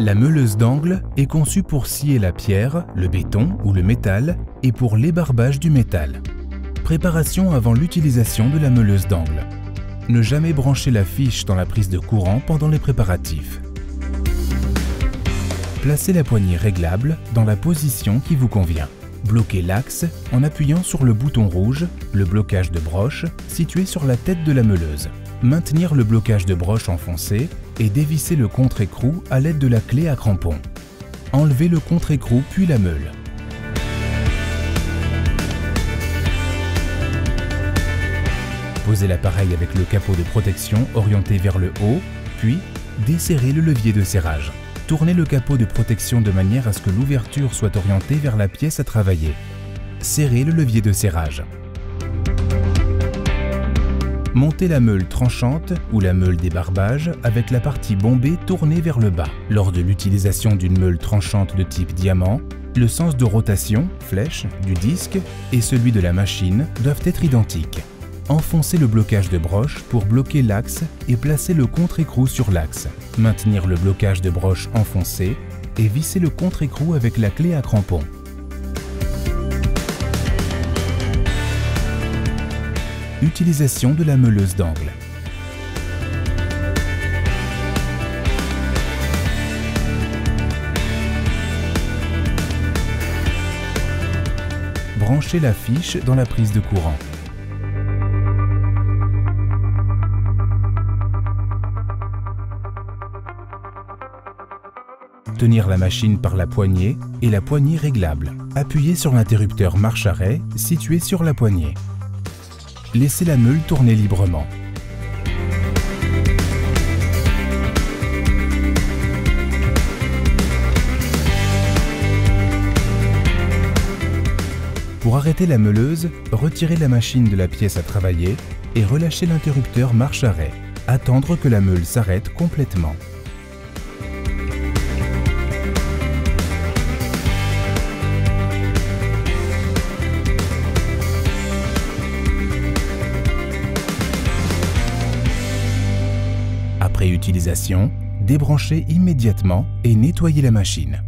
La meuleuse d'angle est conçue pour scier la pierre, le béton ou le métal et pour l'ébarbage du métal. Préparation avant l'utilisation de la meuleuse d'angle. Ne jamais brancher la fiche dans la prise de courant pendant les préparatifs. Placez la poignée réglable dans la position qui vous convient. Bloquez l'axe en appuyant sur le bouton rouge, le blocage de broche, situé sur la tête de la meuleuse. Maintenir le blocage de broche enfoncé et dévisser le contre-écrou à l'aide de la clé à crampon. Enlevez le contre-écrou puis la meule. Posez l'appareil avec le capot de protection orienté vers le haut, puis desserrez le levier de serrage. Tournez le capot de protection de manière à ce que l'ouverture soit orientée vers la pièce à travailler. Serrez le levier de serrage. Montez la meule tranchante ou la meule débarbage avec la partie bombée tournée vers le bas. Lors de l'utilisation d'une meule tranchante de type diamant, le sens de rotation, flèche, du disque et celui de la machine doivent être identiques. Enfoncez le blocage de broche pour bloquer l'axe et placer le contre-écrou sur l'axe. Maintenir le blocage de broche enfoncé et visser le contre-écrou avec la clé à crampon. Utilisation de la meuleuse d'angle. Branchez la fiche dans la prise de courant. Tenir la machine par la poignée et la poignée réglable. Appuyez sur l'interrupteur marche-arrêt situé sur la poignée. Laissez la meule tourner librement. Pour arrêter la meuleuse, retirez la machine de la pièce à travailler et relâchez l'interrupteur marche-arrêt. Attendre que la meule s'arrête complètement. Après utilisation, débranchez immédiatement et nettoyez la machine.